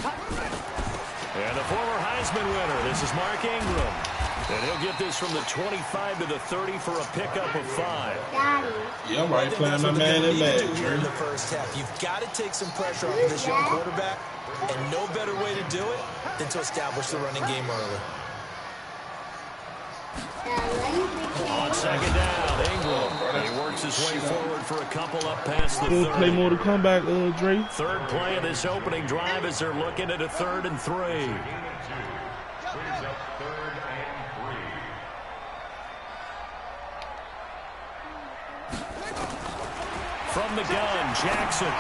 And the former Heisman winner, this is Mark Ingram. And he'll get this from the 25 to the 30 for a pickup of 5. Yeah, I'm right playing my man in Madden. Here in the first half, you've got to take some pressure off this young quarterback, and no better way to do it than to establish the running game early. On second down, Ingram. He works his way forward for a couple up past the 30. Play more to come back, Dre. Third play of this opening drive as they're looking at a 3rd and 3. From the gun, Jackson.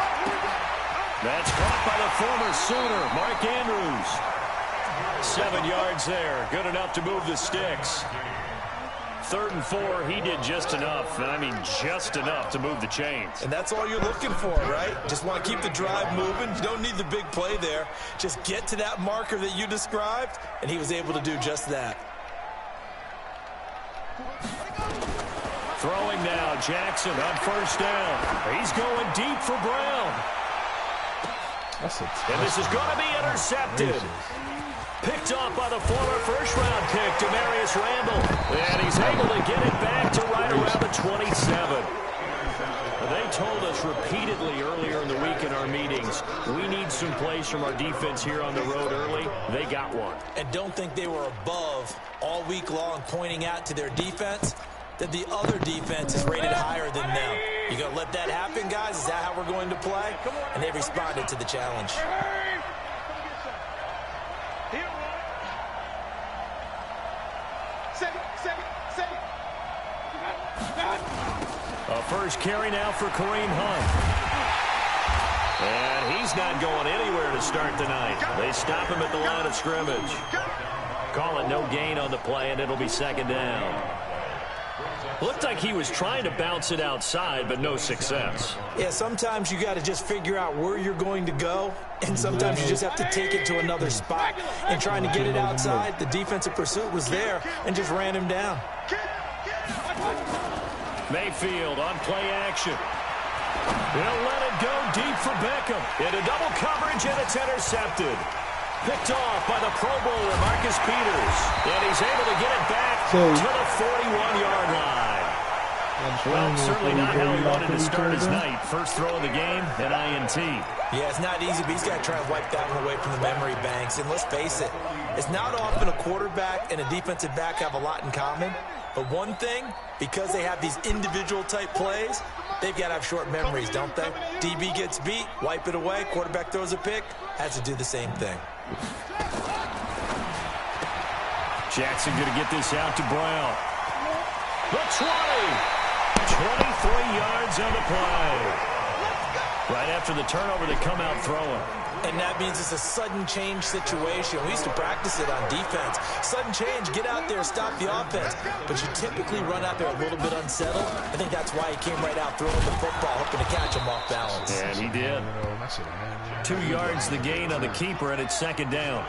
That's caught by the former Sooner, Mark Andrews. 7 yards there, good enough to move the sticks. 3rd and 4, he did just enough. I mean, just enough to move the chains. And that's all you're looking for, right? Just want to keep the drive moving. You don't need the big play there. Just get to that marker that you described, and he was able to do just that. Throwing now, Jackson on first down. He's going deep for Brown. And this is going to be intercepted. Picked off by the former first-round pick, Demarius Randall. And he's able to get it back to right around the 27. They told us repeatedly earlier in the week in our meetings, we need some plays from our defense here on the road early. They got one. And don't think they were above all week long pointing out to their defense that the other defense is rated higher than them. You going to let that happen, guys? Is that how we're going to play? And they responded to the challenge. A first carry now for Kareem Hunt. And he's not going anywhere to start tonight. They stop him at the line of scrimmage. Call it no gain on the play, and it'll be second down. Looked like he was trying to bounce it outside, but no success. Yeah, sometimes you got to just figure out where you're going to go, and sometimes you just have to take it to another spot. And trying to get it outside, the defensive pursuit was there and just ran him down. Mayfield on play action. He'll let it go deep for Beckham. Into double coverage, and it's intercepted. Picked off by the Pro Bowler, Marcus Peters. And he's able to get it back to the 41-yard line. Well, certainly not how he wanted to start his night. First throw of the game, an INT. Yeah, it's not easy, but he's got to try and wipe that one away from the memory banks. And let's face it, it's not often a quarterback and a defensive back have a lot in common. But one thing, because they have these individual type plays, they've got to have short memories, don't they? DB gets beat, wipe it away, quarterback throws a pick, has to do the same thing. Jackson going to get this out to Brown. The 20. 23 yards on the play. Right after the turnover, they come out throwing. And that means it's a sudden change situation. We used to practice it on defense. Sudden change, get out there, stop the offense. But you typically run out there a little bit unsettled. I think that's why he came right out throwing the football, hoping to catch him off balance. And he did. 2 yards the gain on the keeper, and it's second down.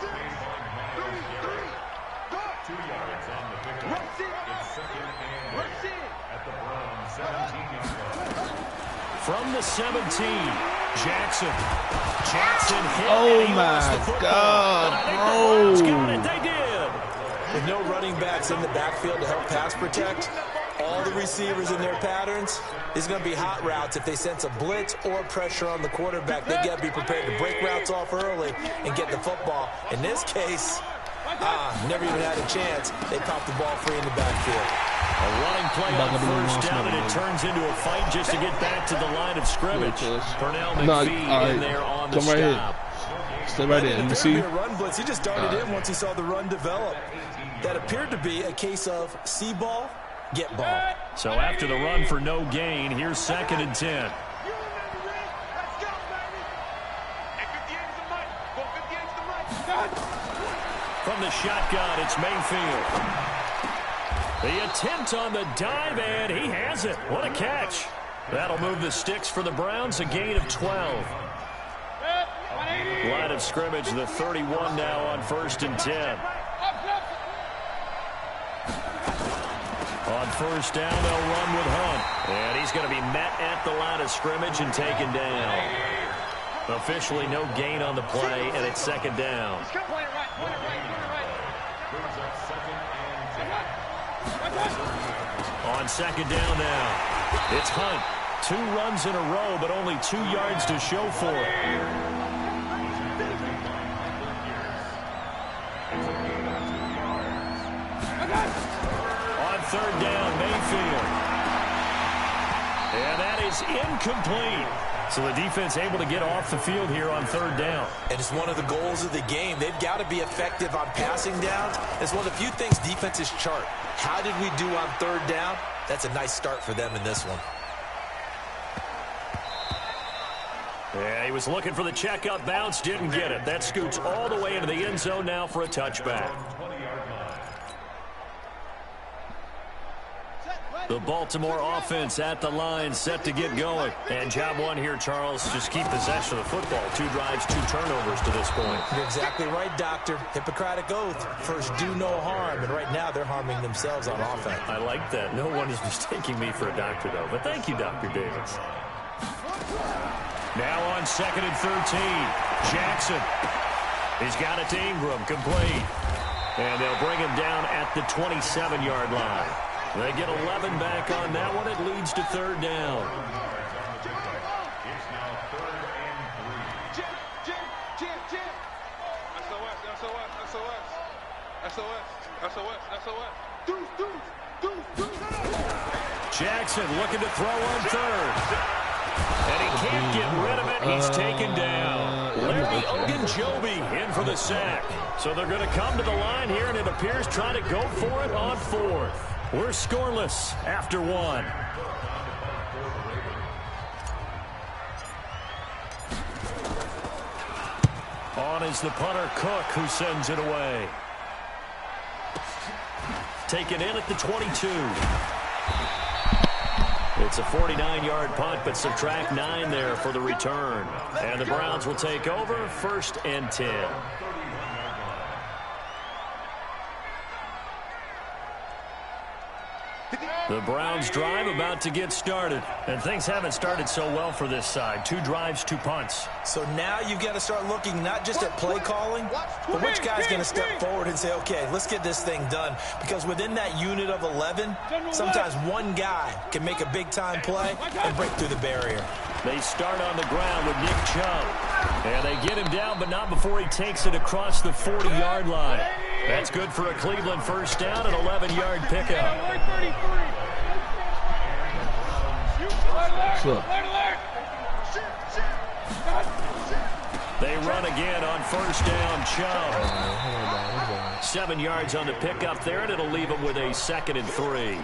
From the 17, Jackson hit. Oh my God, bro! Got it. They did. With no running backs in the backfield to help pass protect, all the receivers in their patterns, there's going to be hot routes. If they sense a blitz or pressure on the quarterback, they got to be prepared to break routes off early and get the football. In this case, never even had a chance. They popped the ball free in the backfield. A running play on first down, and it turns into a fight just to get back to the line of scrimmage. Pernell McPhee in there on the stop. Stay right there. You see? A run blitz. He just darted in once he saw the run develop. That appeared to be a case of see ball, get ball. So after the run for no gain, here's second and 10. From the shotgun, it's Mayfield. The attempt on the dive, and he has it. What a catch. That'll move the sticks for the Browns, a gain of 12. Line of scrimmage, the 31 now on first and 10. On first down, they'll run with Hunt. And he's going to be met at the line of scrimmage and taken down. Officially no gain on the play, and it's second down. On second down now, it's Hunt. 2 runs in a row, but only 2 yards to show for it. On third down, Mayfield. And that is incomplete. So the defense able to get off the field here on third down. And it's one of the goals of the game. They've got to be effective on passing downs. It's one of the few things defenses chart. How did we do on third down? That's a nice start for them in this one. Yeah, he was looking for the checkup bounce, didn't get it. That scoots all the way into the end zone now for a touchback. The Baltimore offense at the line, set to get going. And job one here, Charles, just keep possession of the football. 2 drives, 2 turnovers to this point. You're exactly right, Doctor. Hippocratic oath. First, do no harm. And right now, they're harming themselves on offense. I like that. No one is mistaking me for a doctor, though. But thank you, Dr. Davis. Now on 2nd and 13, Jackson. He's got it to Ingram, complete. And they'll bring him down at the 27-yard line. They get 11 back on that one. It leads to third down. It's now 3rd and 3. Jackson looking to throw on third. And he can't get rid of it. He's taken down. Larry Ogunjobi in for the sack. So they're going to come to the line here, and it appears trying to go for it on 4th. We're scoreless after 1. On is the punter, Cook, who sends it away. Taken in at the 22. It's a 49-yard punt, but subtract 9 there for the return. And the Browns will take over, 1st and 10. The Browns drive about to get started. And things haven't started so well for this side. 2 drives, 2 punts. So now you've got to start looking not just at play calling, but which guy's going to step forward and say, okay, let's get this thing done. Because within that unit of 11, sometimes one guy can make a big-time play and break through the barrier. They start on the ground with Nick Chubb. And they get him down, but not before he takes it across the 40-yard line. That's good for a Cleveland first down, an 11-yard pickup. They run again on first down, Chubb. 7 yards on the pickup there, and it'll leave them with a 2nd and 3.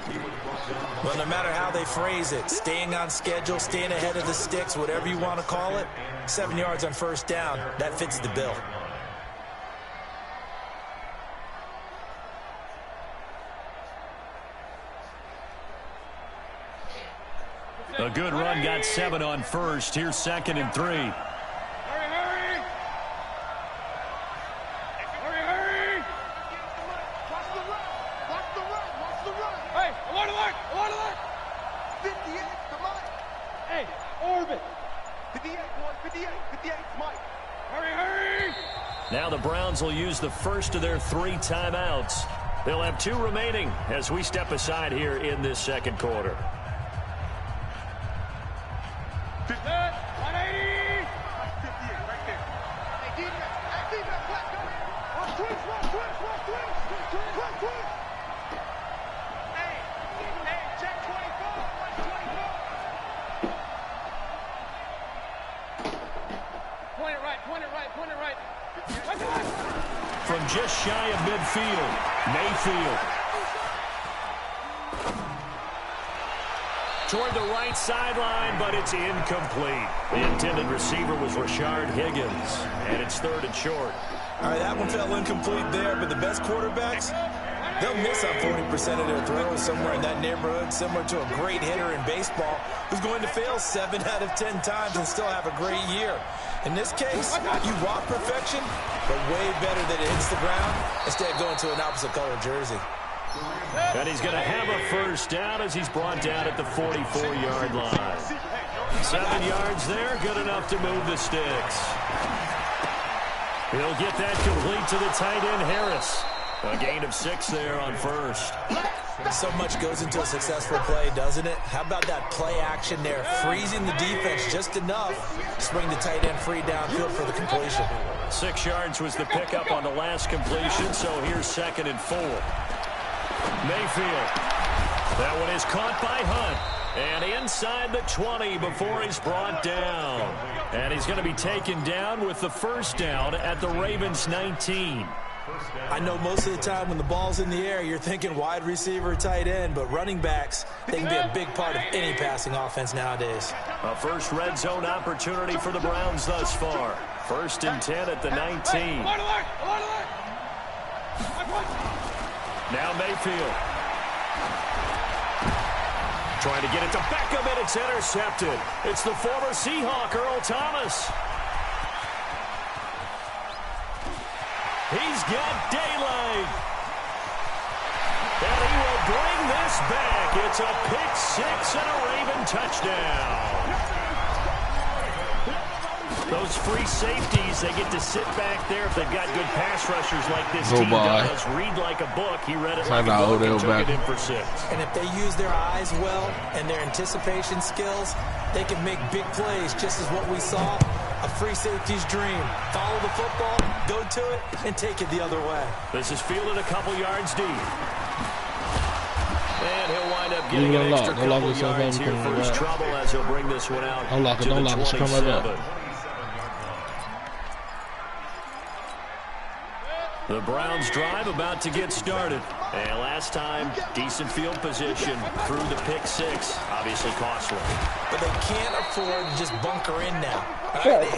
Well, no matter how they phrase it, staying on schedule, staying ahead of the sticks, whatever you want to call it, 7 yards on first down, that fits the bill. A good run, got 7 on first. Here's 2nd and 3. Hurry! Watch the run! Hey, I want to look! 58, come on! Hey, orbit! 58, boy, 58, Mike! Hurry! Now the Browns will use the first of their 3 timeouts. They'll have 2 remaining as we step aside here in this second quarter. 180! 58, right there. Hey, defense, let's go! Twitch! Hey, check 24, 124. Point it right. From just shy of midfield, Mayfield. Toward the right sideline, but it's incomplete. The intended receiver was Rashard Higgins, and it's 3rd and short. All right, that one fell incomplete there, but the best quarterbacks, they'll miss on 40% of their throws, somewhere in that neighborhood, similar to a great hitter in baseball who's going to fail 7 out of 10 times and still have a great year. In this case, you want perfection, but way better that it hits the ground instead of going to an opposite color jersey. And he's going to have a first down as he's brought down at the 44-yard line. 7 yards there, good enough to move the sticks. He'll get that complete to the tight end, Harris. A gain of 6 there on first. So much goes into a successful play, doesn't it? How about that play action there? Freezing the defense just enough to swing the tight end free downfield for the completion. 6 yards was the pickup on the last completion, so here's 2nd and 4. Mayfield. That one is caught by Hunt. And inside the 20 before he's brought down. And he's going to be taken down with the first down at the Ravens 19. I know most of the time when the ball's in the air, you're thinking wide receiver, tight end, but running backs, they can be a big part of any passing offense nowadays. A first red zone opportunity for the Browns thus far. 1st and 10 at the 19. Now Mayfield. Trying to get it to Beckham, and it's intercepted. It's the former Seahawk, Earl Thomas. He's got daylight. And he will bring this back. It's a pick 6 and a Raven touchdown. Those free safeties, they get to sit back there if they've got good pass rushers like this team does. Read like a book. He read it like a book and took it in for 6. And if they use their eyes well and their anticipation skills, they can make big plays, just as what we saw. A free safety's dream. Follow the football, go to it, and take it the other way. This is fielded a couple yards deep. And he'll wind up getting an extra couple yards here for his trouble as he'll bring this one out to the 27. The Browns drive about to get started. And last time, decent field position through the pick 6. Obviously costly. But they can't afford to just bunker in now. Right?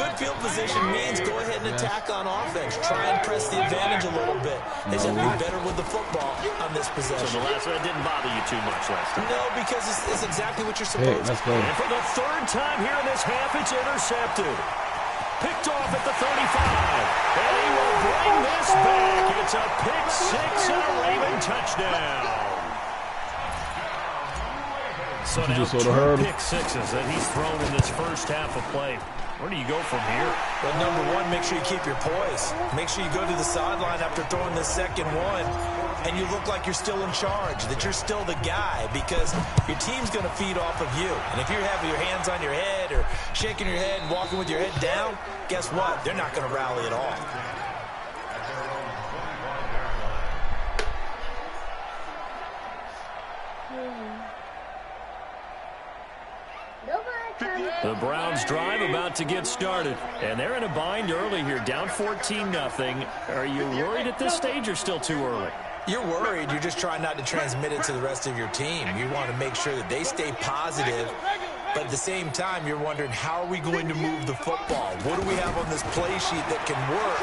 Good field position means go ahead and attack on offense. Try and press the advantage a little bit. They just have to be better with the football on this possession. So the last one didn't bother you too much last time? No, because it's exactly what you're supposed to do. And for the 3rd time here in this half, it's intercepted. Picked off at the 35. And he will bring this back. It's a pick 6 and a Raven touchdown. So now 2 pick 6s that he's thrown in this first half of play. Where do you go from here? Well, number 1, make sure you keep your poise. Make sure you go to the sideline after throwing the 2nd one, and you look like you're still in charge, that you're still the guy, because your team's going to feed off of you. And if you're having your hands on your head or shaking your head and walking with your head down, guess what? They're not going to rally at all. The Browns drive about to get started, and they're in a bind early here, down 14-0. Are you worried at this stage or still too early? You're worried. You're just trying not to transmit it to the rest of your team. You want to make sure that they stay positive, but at the same time, you're wondering, how are we going to move the football? What do we have on this play sheet that can work?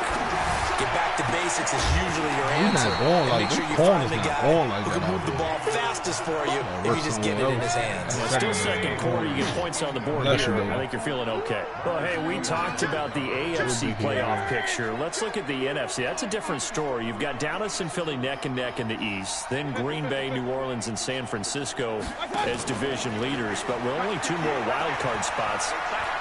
Get back to basics is usually your answer. And make sure you find the guy who can move the ball fastest for you if you just get it in his hands. Still 2nd quarter, you get points on the board here. I think you're feeling okay. Well, hey, we talked about the AFC playoff picture. Let's look at the NFC. That's a different story. You've got Dallas and Philly neck and neck in the East. Then Green Bay, New Orleans, and San Francisco as division leaders. But with only 2 more wild card spots,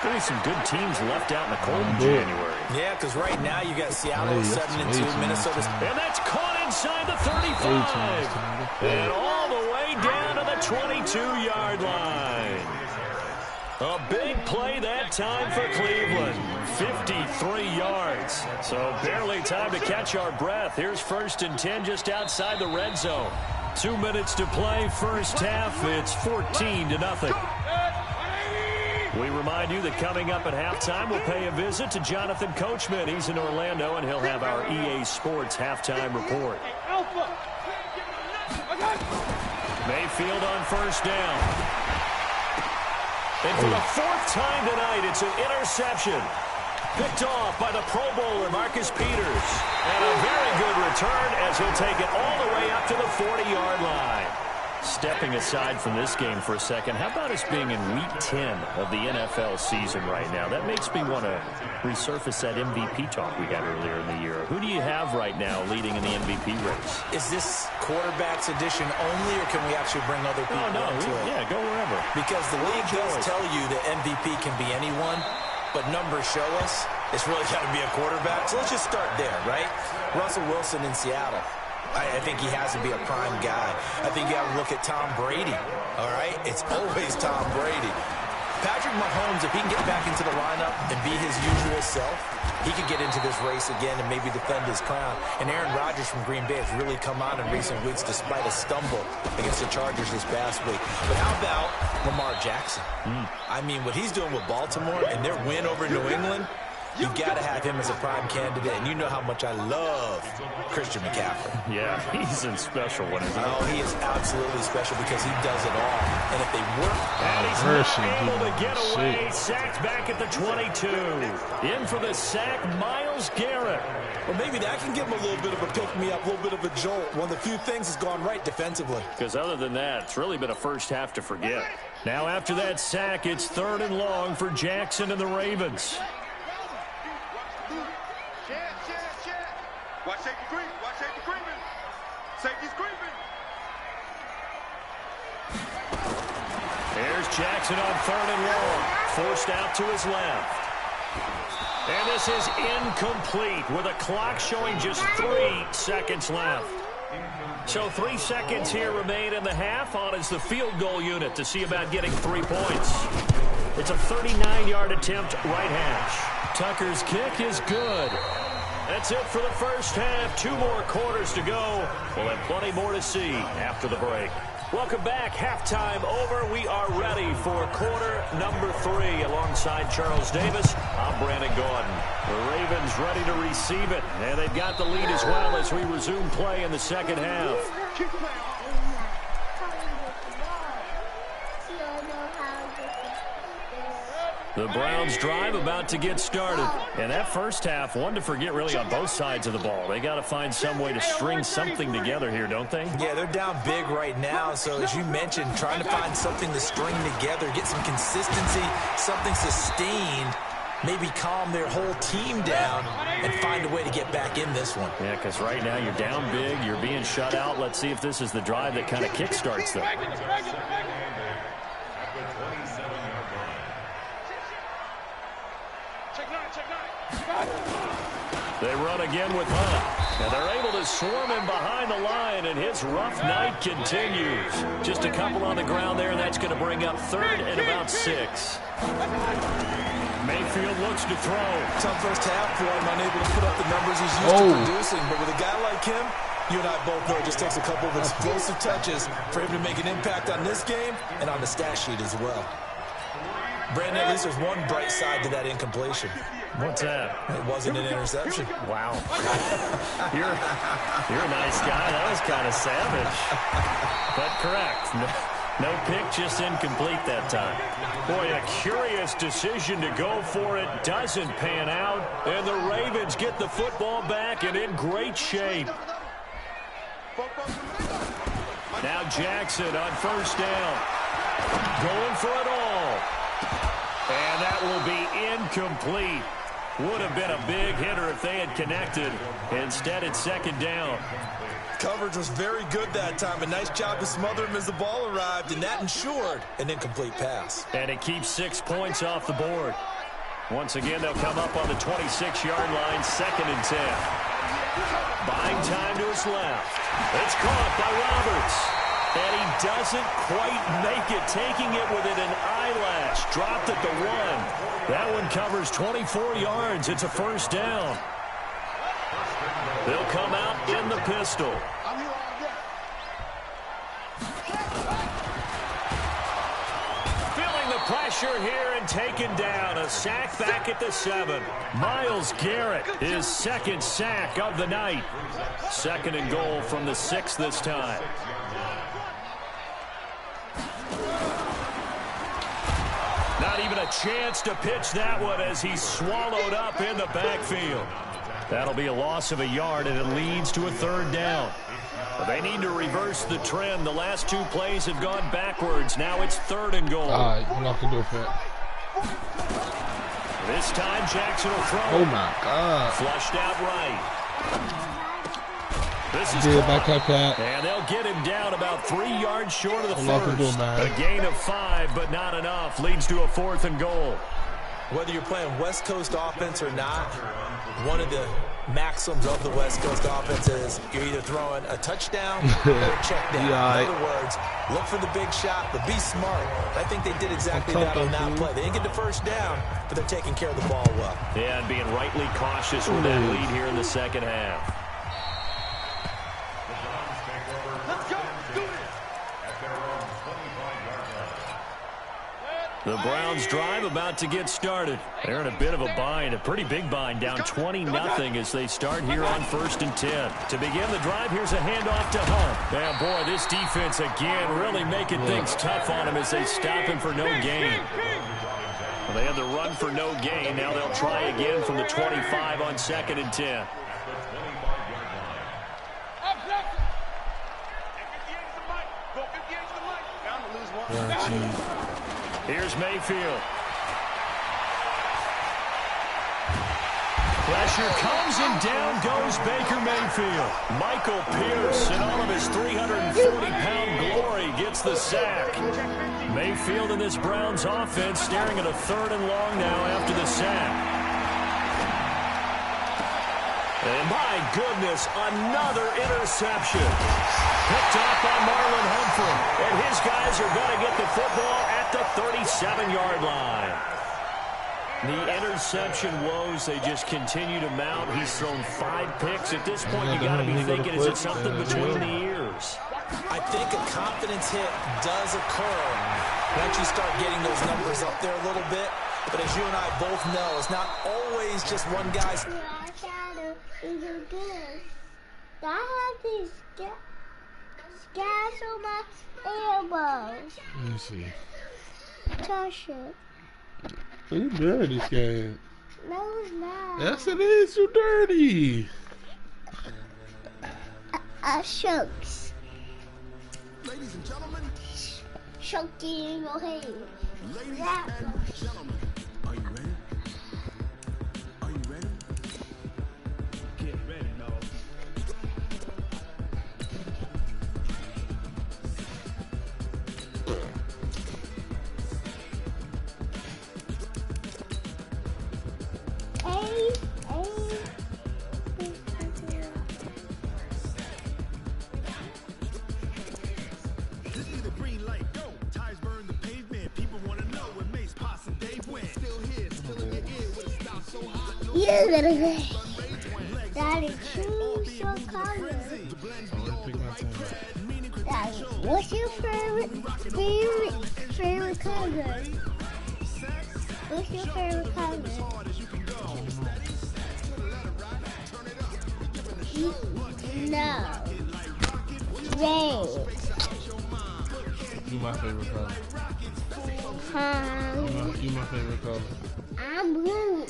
really some good teams left out in the cold in January. Yeah, because right now you got Seattle 7-2, Minnesota. And that's caught inside the 35. And all the way down to the 22-yard line. A big play that time for Cleveland. 53 yards. So barely time to catch our breath. Here's 1st and 10 just outside the red zone. 2 minutes to play first half. It's 14-0. We remind you that coming up at halftime, we'll pay a visit to Jonathan Coachman. He's in Orlando, and he'll have our EA Sports halftime report. Mayfield on first down. And for the 4th time tonight, it's an interception. Picked off by the Pro Bowler, Marcus Peters. And a very good return as he'll take it all the way up to the 40-yard line. Stepping aside from this game for a second, how about us being in Week 10 of the NFL season right now? That makes me want to resurface that MVP talk we had earlier in the year. Who do you have right now leading in the MVP race? Is this quarterbacks edition only, or can we actually bring other people into it? Yeah, go wherever. Because the league does tell you that MVP can be anyone, but numbers show us it's really got to be a quarterback. So let's just start there, right? Russell Wilson in Seattle. I think he has to be a prime guy. I think you have to look at Tom Brady, all right? It's always Tom Brady. Patrick Mahomes, if he can get back into the lineup and be his usual self, he could get into this race again and maybe defend his crown. And Aaron Rodgers from Green Bay has really come on in recent weeks despite a stumble against the Chargers this past week. But how about Lamar Jackson? I mean, what he's doing with Baltimore and their win over New England, you got to have him as a prime candidate, and you know how much I love Christian McCaffrey. Yeah, he's a special one, isn't he? Oh, he is absolutely special because he does it all. And if they work... And he's not able to get away. Sacked back at the 22. In for the sack, Myles Garrett. Well, maybe that can give him a little bit of a pick-me-up, a little bit of a jolt. One of the few things that's gone right defensively. Because other than that, it's really been a first half to forget. Now, after that sack, it's 3rd and long for Jackson and the Ravens. Watch safety creep. Watch safety creeping. Safety's creeping. There's Jackson on 3rd and long. Forced out to his left. And this is incomplete with a clock showing just 3 seconds left. So 3 seconds here remain in the half. On is the field goal unit to see about getting 3 points. It's a 39-yard attempt right hash. Tucker's kick is good. That's it for the first half. 2 more quarters to go. We'll have plenty more to see after the break. Welcome back. Halftime over. We are ready for quarter number 3. Alongside Charles Davis, I'm Brandon Gordon. The Ravens ready to receive it. And they've got the lead as well as we resume play in the second half. The Browns drive about to get started. And that first half, one to forget really on both sides of the ball. They got to find some way to string something together here, don't they? Yeah, they're down big right now. So as you mentioned, trying to find something to string together, get some consistency, something sustained, maybe calm their whole team down and find a way to get back in this one. Yeah, because right now you're down big, you're being shut out. Let's see if this is the drive that kind of kickstarts them. They run again with Hunt. And they're able to swarm him behind the line, and his rough night continues. Just a couple on the ground there, and that's going to bring up 3rd and about 6. Mayfield looks to throw. Tough first half for him, unable to put up the numbers he's used to producing. But with a guy like him, you and I both know it just takes a couple of explosive touches for him to make an impact on this game and on the stat sheet as well. Brandon, at least there's one bright side to that incompletion. What's that? It wasn't an interception. Wow. You're a nice guy. That was kind of savage. But correct. No pick, just incomplete that time. Boy, a curious decision to go for it. Doesn't pan out. And the Ravens get the football back and in great shape. Now Jackson on 1st down. Going for it all. And that will be incomplete. Would have been a big hitter if they had connected. Instead, it's 2nd down. Coverage was very good that time. A nice job to smother him as the ball arrived, and that ensured an incomplete pass. And it keeps 6 points off the board. Once again, they'll come up on the 26-yard line, 2nd and 10. Buying time to his left. It's caught by Roberts. And he doesn't quite make it, taking it within an eyelash. Dropped at the 1. That one covers 24 yards. It's a 1st down. They'll come out in the pistol. Feeling the pressure here and taken down. A sack back at the 7. Myles Garrett, his 2nd sack of the night. 2nd and goal from the 6 this time. Not even a chance to pitch that one as he's swallowed up in the backfield. That'll be a loss of a yard, and it leads to a 3rd down. They need to reverse the trend. The last 2 plays have gone backwards. Now it's 3rd and goal. All right, I'm not going to do it for that. This time Jackson will throw. Oh, my God. Flushed out right. This is back up that. And they'll get him down about 3 yards short of the I'm first. A gain of 5, but not enough. Leads to a 4th and goal. Whether you're playing West Coast offense or not, one of the maxims of the West Coast offense is you're either throwing a touchdown or a check down. Yeah, in other words, look for the big shot, but be smart. I think they did exactly that on that play. They didn't get the first down, but they're taking care of the ball well. Yeah, and being rightly cautious with that lead here in the second half. The Browns drive about to get started. They're in a bit of a bind, a pretty big bind, down 20-0 as they start here on 1st and 10. To begin the drive, here's a handoff to Hunt. And boy, this defense again really making things tough on him as they stop him for no gain. Well, they had the run for no gain. Now they'll try again from the 25 on 2nd and 10. Here's Mayfield. Pressure comes and down goes Baker Mayfield. Michael Pierce in all of his 340-pound glory gets the sack. Mayfield in this Browns offense staring at a 3rd and long now after the sack. And my goodness, another interception. Picked off by Marlon Humphrey. And his guys are going to get the football at the 37-yard line. The interception woes, they just continue to mount. He's thrown 5 picks. At this point, you got to be thinking, is it something between the ears? I think a confidence hit does occur once you start getting those numbers up there a little bit. But as you and I both know, it's not always just one guy's. I have these scars on my elbows. Let me see. Touch it. You dirty, Scad. No, it's not. Yes, it is. You dirty. Shucks. Ladies and gentlemen. Shucked in your head. Ladies and gentlemen. Are you ready? Are you ready? Get ready, dog. You're gonna go. Daddy, choose your color. Daddy, what's your favorite color? What's your favorite color? No. Red. You my favorite color. You my favorite color. I'm blue.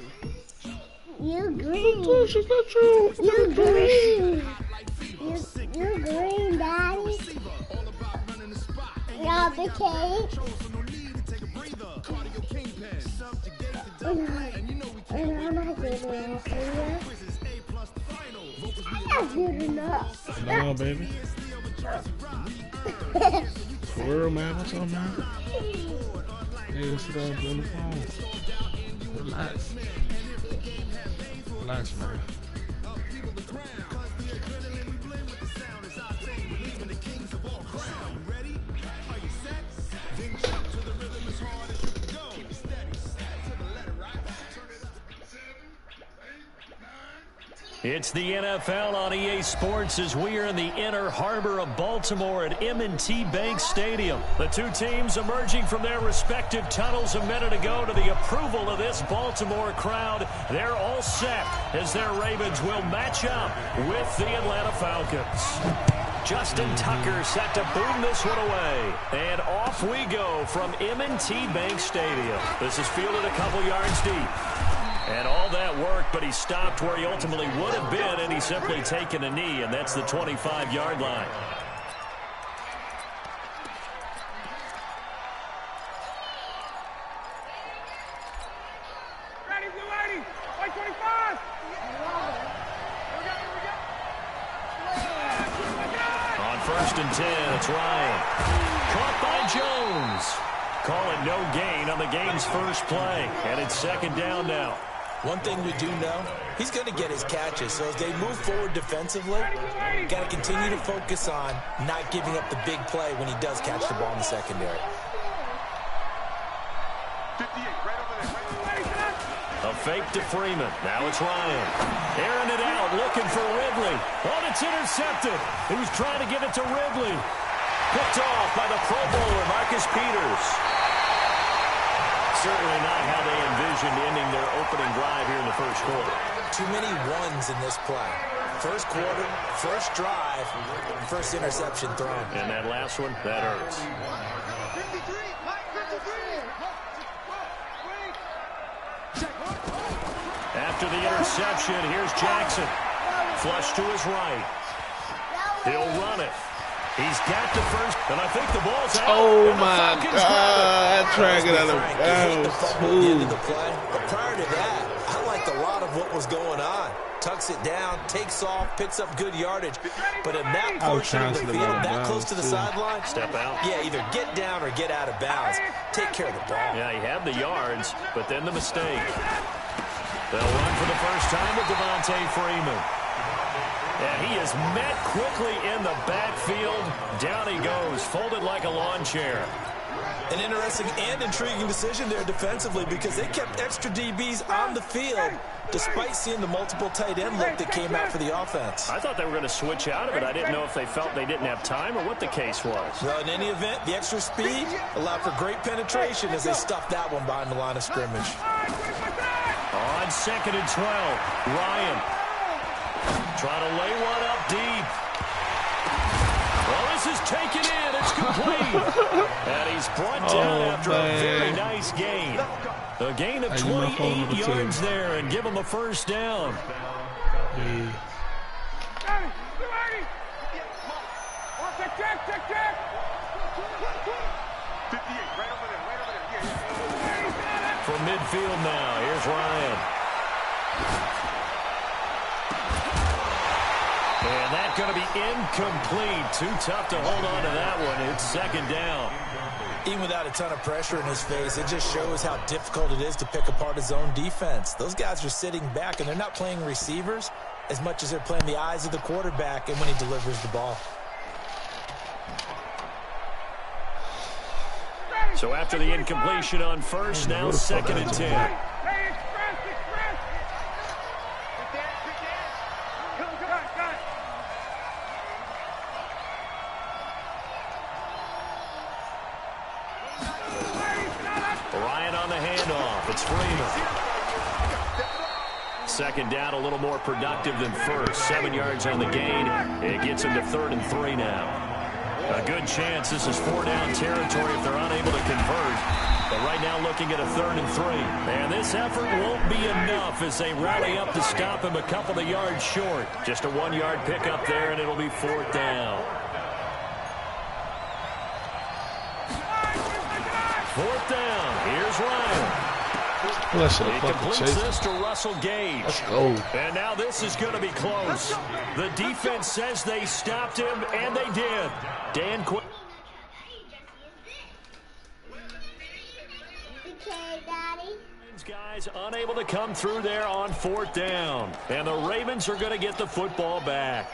You green. She's not true. You green. You green, Daddy. Rob the cake. I'm not good enough for you. I'm not good enough. No, baby. Squirrel, man. What's up, man? Hey, let's sit down on the phone. Relax. Relax, man. It's the NFL on EA Sports as we are in the inner harbor of Baltimore at M&T Bank Stadium. The two teams emerging from their respective tunnels a minute ago to the approval of this Baltimore crowd. They're all set as their Ravens will match up with the Atlanta Falcons. Justin Tucker set to boom this one away. And off we go from M&T Bank Stadium. This is fielded a couple yards deep. And all that work, but he stopped where he ultimately would have been, and he's simply taken a knee, and that's the 25-yard line. Ready, blue 80, like 25. On 1st and 10, it's Ryan. Caught by Jones. Call it no gain on the game's first play, and it's 2nd down now. One thing we do know, he's going to get his catches. So as they move forward defensively, got to continue to focus on not giving up the big play when he does catch the ball in the secondary. 58, right over there. A fake to Freeman. Now it's Ryan. Airing it out, looking for Ridley. Oh, it's intercepted. He was trying to give it to Ridley. Picked off by the Pro Bowler, Marcus Peters. Certainly not how they envisioned ending their opening drive here in the first quarter. Too many ones in this play. First quarter, first drive, first interception thrown. And that last one, that hurts. 53, Mike, 53. After the interception, here's Jackson. Flush to his right. He'll run it. He's got the first, and I think the ball's out. Oh, my God. Trying to get out of bounds, End of the play. But prior to that, I liked a lot of what was going on. Tucks it down, takes off, picks up good yardage. But in that portion of the field, that close to the sideline, Step out. yeah, either get down or get out of bounds. Take care of the ball. Yeah, he had the yards, but then the mistake. They'll run for the first time with Devontae Freeman. And he is met quickly in the backfield. Down he goes, folded like a lawn chair. An interesting and intriguing decision there defensively because they kept extra DBs on the field despite seeing the multiple tight end look that came out for the offense. I thought they were going to switch out of it. I didn't know if they felt they didn't have time or what the case was. Well, in any event, the extra speed allowed for great penetration as they stuffed that one behind the line of scrimmage. On 2nd and 12, Ryan trying to lay one up deep. Well, this is taken in. It's complete. And he's brought down after a very nice gain. A gain of 28 yards there and give him a first down. From midfield now, here's Ryan. And that's going to be incomplete. Too tough to hold on to that one. It's 2nd down. Even without a ton of pressure in his face, it just shows how difficult it is to pick apart his own defense. Those guys are sitting back, and they're not playing receivers as much as they're playing the eyes of the quarterback and when he delivers the ball. So after the incompletion on first, now 2nd and 10. Ryan on the handoff. It's Freeman. 2nd down, a little more productive than first. 7 yards on the gain. It gets him to 3rd and 3 now. A good chance this is 4-down territory if they're unable to convert. But right now looking at a 3rd and 3. And this effort won't be enough as they rally up to stop him a couple of yards short. Just a 1-yard pickup there, and it'll be 4th down. 4th down. Here's Ryan. He completes this to Russell Gage. Let's go. And now this is going to be close. The defense says they stopped him, and they did. Dan Quinn. Okay, Daddy. Guys unable to come through there on 4th down. And the Ravens are going to get the football back.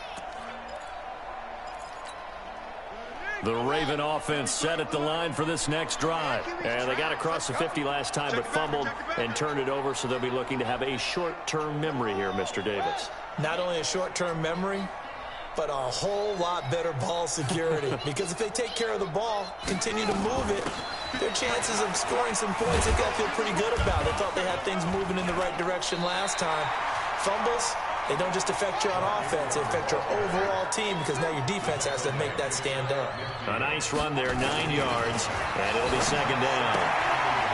The Raven offense set at the line for this next drive. And they got across the 50 last time but fumbled and turned it over, so they'll be looking to have a short-term memory here, Mr. Davis. Not only a short-term memory, but a whole lot better ball security. Because if they take care of the ball, continue to move it, their chances of scoring some points, they've got to feel pretty good about. They thought they had things moving in the right direction last time. Fumbles, they don't just affect you on offense, they affect your overall team because now your defense has to make that stand up. A nice run there, 9 yards, and it'll be 2nd down.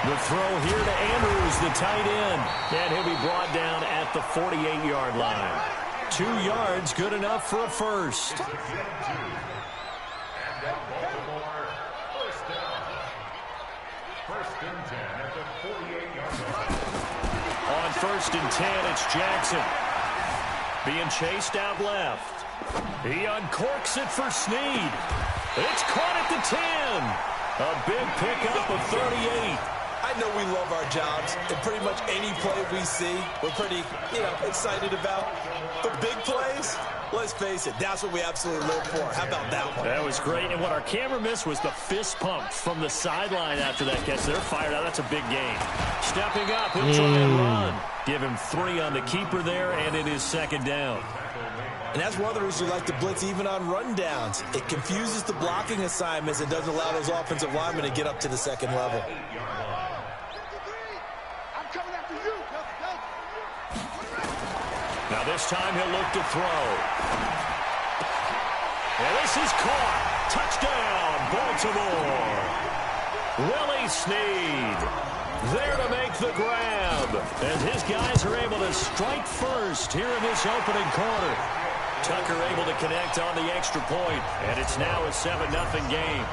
The throw here to Andrews, the tight end. And he'll be brought down at the 48-yard line. 2 yards, good enough for a first. On 1st and 10, it's Jackson. Being chased out left. He uncorks it for Snead. It's caught at the 10. A big pickup of 38. I know we love our jobs, and pretty much any play we see, we're pretty, excited about. But big plays, let's face it, that's what we absolutely live for. How about that one? That was great, and what our camera missed was the fist pump from the sideline after that catch. They're fired out. That's a big gain. Stepping up, he'll try and run. Give him 3 on the keeper there, and it is 2nd down. And that's one of the reasons we like to blitz even on rundowns. It confuses the blocking assignments and doesn't allow those offensive linemen to get up to the 2nd level. Now this time he'll look to throw. And this is caught. Touchdown, Baltimore. Willie Snead there to make the grab. And his guys are able to strike first here in this opening quarter. Tucker able to connect on the extra point, and it's now a 7-0 game.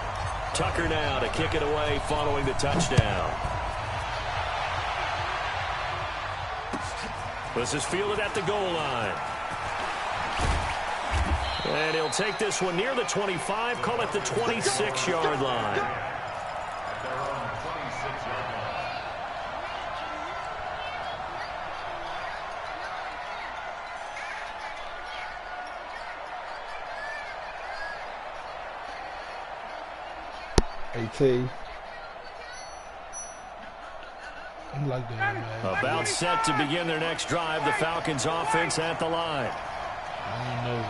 Tucker now to kick it away following the touchdown. This is fielded at the goal line. And he'll take this one near the 25, call it the 26-yard line. AT. I like that, man. About set to begin their next drive. The Falcons offense at the line. I don't know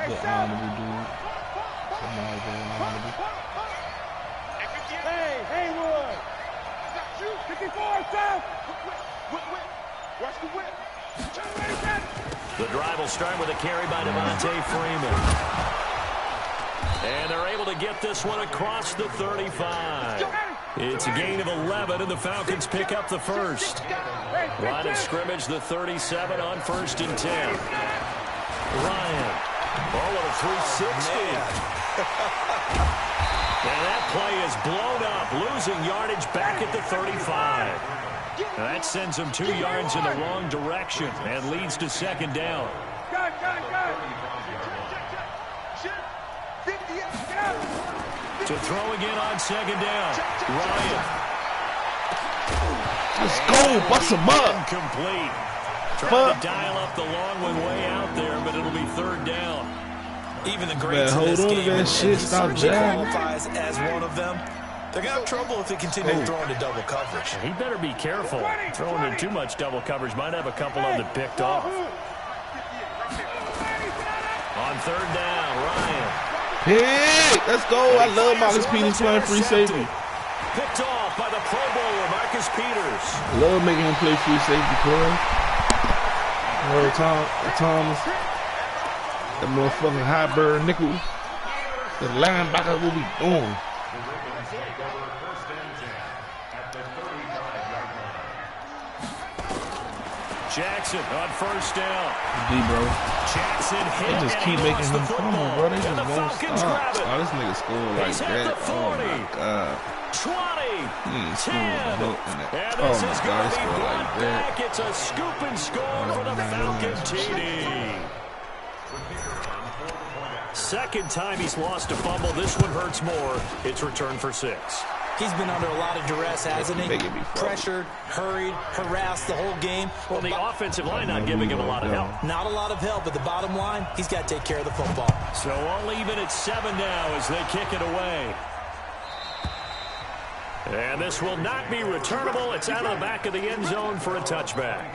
what honorable dude. Somebody there honorable. Hey, Haywood! 54, South! Watch the whip! The drive will start with a carry by Devontae Freeman. And they're able to get this one across the 35. It's a gain of 11, and the Falcons pick up the first. Line of scrimmage, the 37 on 1st and 10. Ryan. Oh, what a 360. And that play is blown up, losing yardage back at the 35. Now that sends them 2 yards in the wrong direction and leads to 2nd down. To throw again on 2nd down. Ryan. Let's go. Bust him up. Incomplete. Trying to dial up the long one way out there, but it'll be 3rd down. Even the greats in this game, that shit. Stop qualifies as one of them. They're going to have trouble if they continue to throw into double coverage. He better be careful. Throwing in too much double coverage might have a couple of them picked off. On 3rd down, Ryan. Hey, let's go. I love Marcus Peters playing free safety. Picked off by the Pro Bowler, Marcus Peters. I love making him play free safety, Corey. Thomas. That motherfucking high bird nickel. The linebacker will be doing. Jackson on 1st down. D, bro. Jackson hit. They just keep making him come on, bro. They just the won't Falcons stop. grab it. Oh, this nigga scored like He's at that. the 40. Oh, my God. 20. He ain't 10. scoring no in that. And Oh, this my is God. going He to be scored brought like that. back. It's a scoop and score for the man, Falcon man. TD. 2nd time he's lost a fumble. This one hurts more. It's returned for 6. He's been under a lot of duress, hasn't he? Make it be fun. Pressured, hurried, harassed the whole game. Well, the offensive line not giving him a lot of help. Not a lot of help, but the bottom line, he's got to take care of the football. So all even at 7 now as they kick it away. And this will not be returnable. It's out of the back of the end zone for a touchback.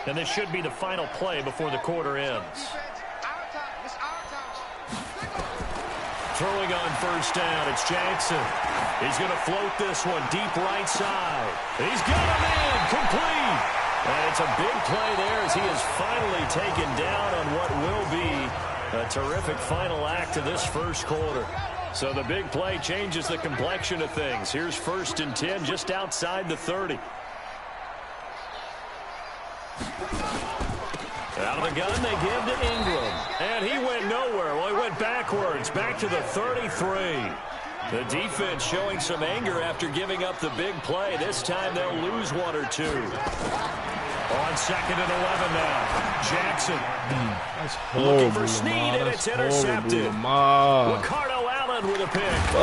And this should be the final play before the quarter ends. Throwing on 1st down, it's Jackson. He's going to float this one deep right side. He's got a man complete. And it's a big play there as he is finally taken down on what will be a terrific final act of this 1st quarter. So the big play changes the complexion of things. Here's 1st and 10 just outside the 30. Out of the gun, they give to Ingram. And he went nowhere. Well, he went backwards, back to the 33. The defense showing some anger after giving up the big play. This time they'll lose 1 or 2. On 2nd and 11 now. Jackson. That's horrible, looking for Snead, and it's intercepted. Ricardo Allen with a pick.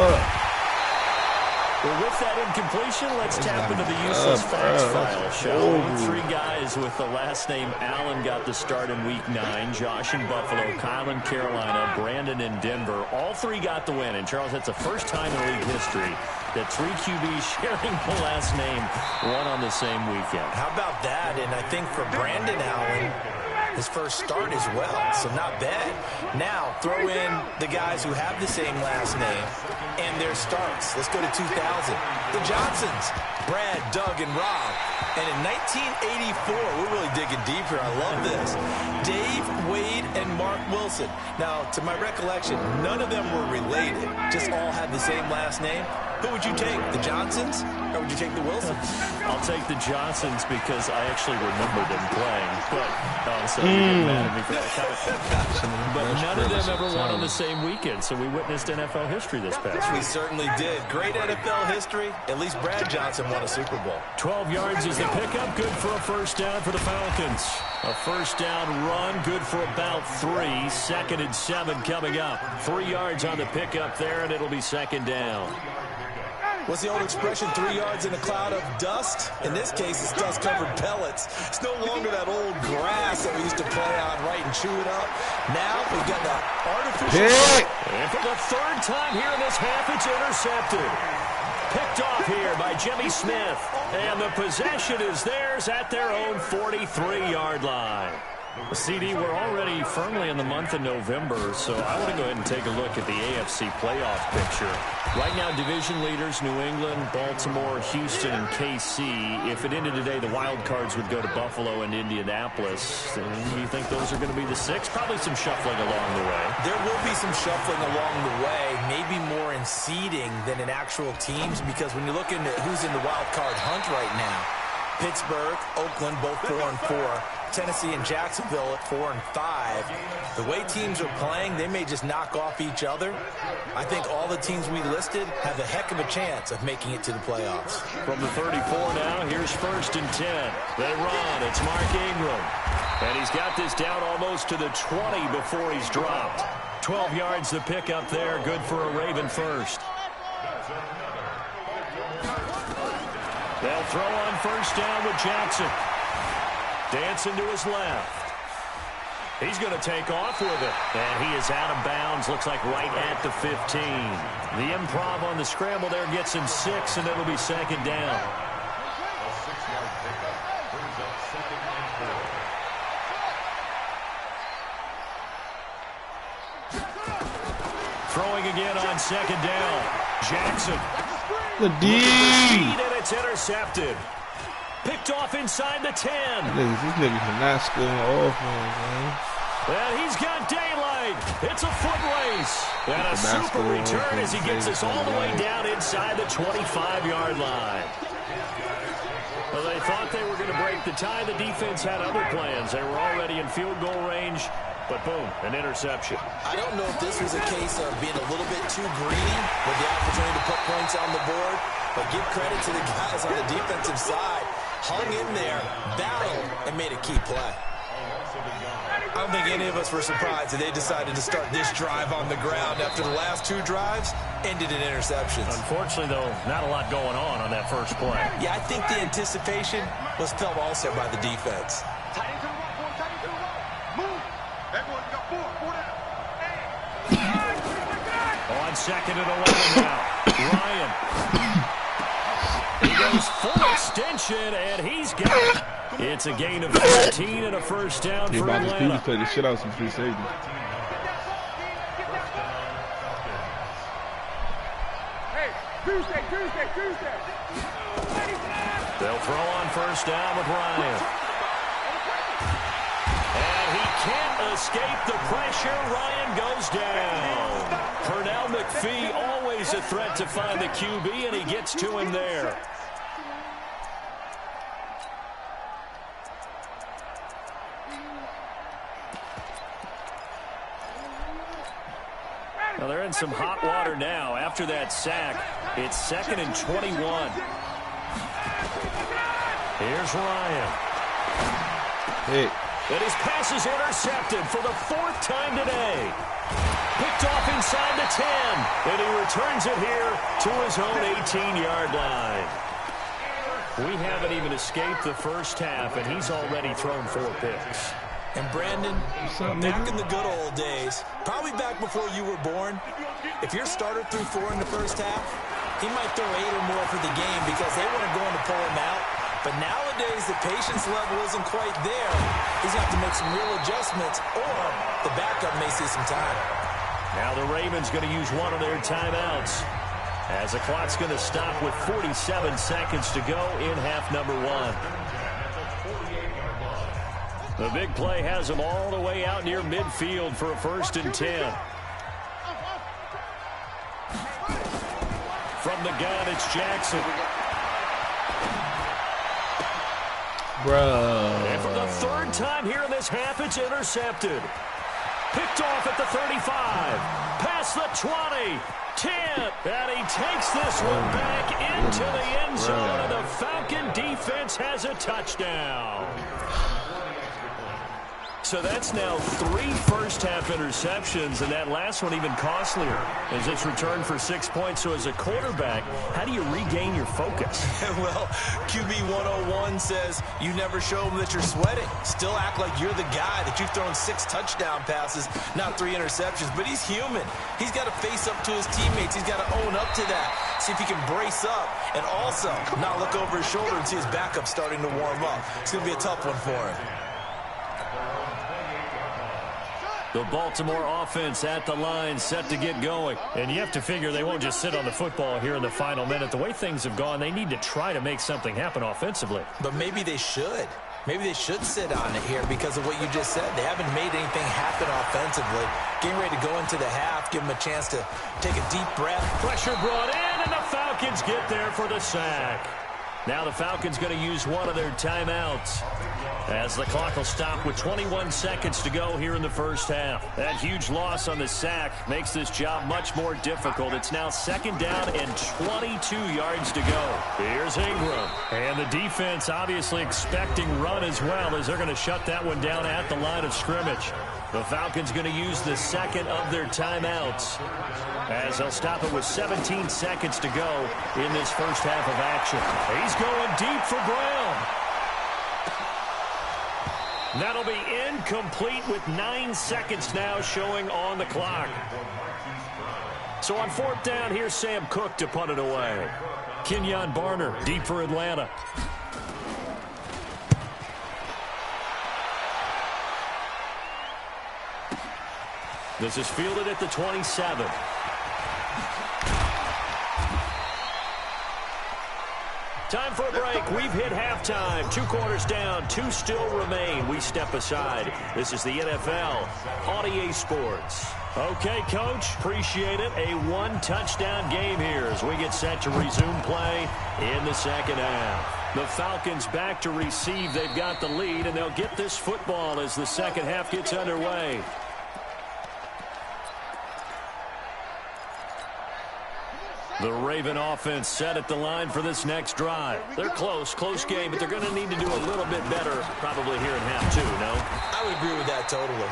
Well, with that incompletion, let's tap into the useless facts file, shall we? 3 guys with the last name Allen got the start in Week 9. Josh in Buffalo, Kyle in Carolina, Brandon in Denver. All 3 got the win. And, Charles, that's the first time in league history that 3 QBs sharing the last name won on the same weekend. How about that? And I think for Brandon Allen, his first start as well, so not bad. Now, throw in the guys who have the same last name and their starts. Let's go to 2000. The Johnsons, Brad, Doug, and Rob. And in 1984, we're really digging deep here. I love this. Dave, Wade, and Mark Wilson. Now, to my recollection, none of them were related. Just all had the same last name. Who would you take, the Johnsons, or would you take the Wilsons? I'll take the Johnsons because I actually remember them playing. But so you get mad at me for that. But none of them ever won on the same weekend, so we witnessed NFL history this past week. We certainly did. Great NFL history. At least Brad Johnson won a Super Bowl. 12 yards is the pickup. Good for a first down for the Falcons. A first down run, good for about 3. 2nd and 7 coming up. 3 yards on the pickup there, and it'll be 2nd down. What's the old expression, 3 yards in a cloud of dust? In this case, it's dust-covered pellets. It's no longer that old grass that we used to play on, right, and chew it up. Now we've got the artificial... And for the 3rd time here in this half, it's intercepted. Picked off here by Jimmy Smith. And the possession is theirs at their own 43-yard line. CD, we're already firmly in the month of November, so I want to go ahead and take a look at the AFC playoff picture. Right now, division leaders, New England, Baltimore, Houston, and KC. If it ended today, the wild cards would go to Buffalo and Indianapolis. Do you think those are going to be the 6? Probably some shuffling along the way. There will be some shuffling along the way, maybe more in seeding than in actual teams, because when you're looking at who's in the wild card hunt right now, Pittsburgh, Oakland, both 4-4. Tennessee and Jacksonville at 4-5. The way teams are playing, they may just knock off each other. I think all the teams we listed have a heck of a chance of making it to the playoffs. From the 34 now, here's 1st and 10. They run. It's Mark Ingram. And he's got this down almost to the 20 before he's dropped. 12 yards the pickup there. Good for a Raven first. They'll throw on 1st down with Jackson. Dancing to his left. He's going to take off with it. And he is out of bounds. Looks like right at the 15. The improv on the scramble there gets him 6, and it'll be 2nd down. Throwing again on 2nd down. Jackson. The D. And it's intercepted. Picked off inside the 10. These niggas cannot score on offense, man. And he's got daylight. It's a foot race. And a super return as he gets us all the way down inside the 25-yard line. Well, they thought they were going to break the tie. The defense had other plans. They were already in field goal range. But boom, an interception. I don't know if this was a case of being a little bit too greedy with the opportunity to put points on the board, but give credit to the guys on the defensive side. Hung in there, battled, and made a key play. I don't think any of us were surprised that they decided to start this drive on the ground after the last 2 drives ended in interceptions. Unfortunately, though, not a lot going on that first play. Yeah, I think the anticipation was felt also by the defense. On 2nd and 11 now. Ryan. He goes full extension, and he's got it. It's a gain of 13 and a first down for Atlanta. He played the shit out of some free safety. Hey, Tuesday. They'll throw on 1st down with Ryan. And And he can't escape the pressure. Ryan goes down. Pernell McPhee, always a threat to find the QB, and he gets to him there. Well, they're in some hot water now. After that sack, it's 2nd and 21. Here's Ryan. Hey. And his pass is intercepted for the 4th time today. Picked off inside the 10. And he returns it here to his own 18-yard line. We haven't even escaped the first half, and he's already thrown 4 picks. And Brandon, back in the good old days, probably back before you were born, if your starter threw 4 in the first half, he might throw 8 or more for the game because they weren't going to pull him out. But nowadays, the patience level isn't quite there. He's going to have to make some real adjustments, or the backup may see some time. Now the Ravens going to use one of their timeouts, as the clock's going to stop with 47 seconds to go in half number 1. The big play has them all the way out near midfield for a 1st and 10. From the gun, it's Jackson. Bruh. And for the 3rd time here in this half, it's intercepted. Picked off at the 35. Past the 20. 10. And he takes this one back into the end zone, and the Falcon defense has a touchdown. So that's now 3 first-half interceptions, and that last one even costlier as it's returned for 6 points. So as a quarterback, how do you regain your focus? Well, QB 101 says you never show them that you're sweating. Still act like you're the guy, that you've thrown 6 touchdown passes, not 3 interceptions. But he's human. He's got to face up to his teammates. He's got to own up to that. See if he can brace up and also not look over his shoulder and see his backup starting to warm up. It's going to be a tough one for him. The Baltimore offense at the line, set to get going. And you have to figure they won't just sit on the football here in the final minute. The way things have gone, they need to try to make something happen offensively. But maybe they should. Maybe they should sit on it here because of what you just said. They haven't made anything happen offensively. Getting ready to go into the half, give them a chance to take a deep breath. Pressure brought in, and the Falcons get there for the sack. Now the Falcons going to use one of their timeouts, as the clock will stop with 21 seconds to go here in the first half. That huge loss on the sack makes this job much more difficult. It's now 2nd down and 22 yards to go. Here's Ingram. And the defense obviously expecting run as well, as they're going to shut that one down at the line of scrimmage. The Falcons going to use the 2nd of their timeouts, as they'll stop it with 17 seconds to go in this first half of action. He's going deep for Brown. That'll be incomplete with 9 seconds now showing on the clock. So on 4th down, here's Sam Cook to punt it away. Kenyon Barner deep for Atlanta. This is fielded at the 27. Time for a break. We've hit halftime. 2 quarters down. 2 still remain. We step aside. This is the NFL on EA Sports. Okay, Coach. Appreciate it. A 1-touchdown game here as we get set to resume play in the second half. The Falcons back to receive. They've got the lead, and they'll get this football as the second half gets underway. The Raven offense set at the line for this next drive. They're close game, but they're going to need to do a little bit better probably here in half 2, no? I would agree with that totally.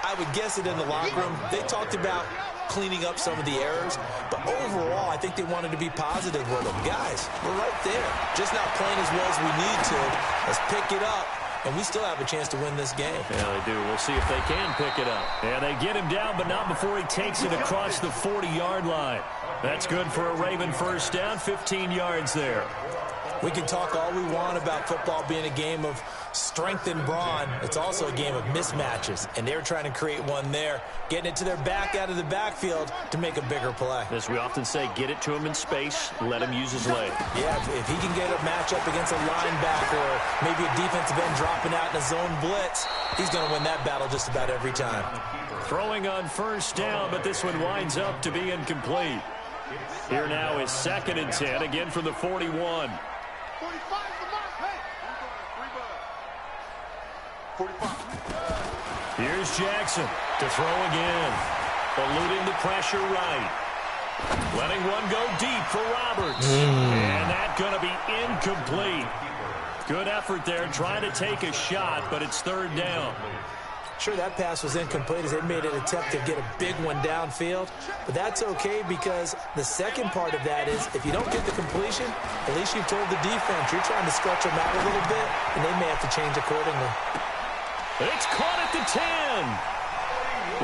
I would guess it in the locker room. They talked about cleaning up some of the errors, but overall, I think they wanted to be positive with them. Guys, we're right there. Just not playing as well as we need to. Let's pick it up. And we still have a chance to win this game. Yeah, they do. We'll see if they can pick it up. And they get him down, but not before he takes it across the 40-yard line. That's good for a Raven first down, 15 yards there. We can talk all we want about football being a game of strength and brawn. It's also a game of mismatches, and they're trying to create one there, getting it to their back out of the backfield to make a bigger play. As we often say, get it to him in space, let him use his leg. Yeah, if he can get a matchup against a linebacker or maybe a defensive end dropping out in a zone blitz, he's going to win that battle just about every time. Throwing on first down, but this one winds up to be incomplete. Here now is 2nd and 10, again from the 41. 45. Here's Jackson to throw again. Eluding the pressure right. Letting one go deep for Roberts. And that's going to be incomplete. Good effort there, trying to take a shot, but it's 3rd down. Sure, that pass was incomplete as they made an attempt to get a big one downfield. But that's okay because the second part of that is if you don't get the completion, at least you've told the defense you're trying to stretch them out a little bit, and they may have to change accordingly. It's caught at the 10.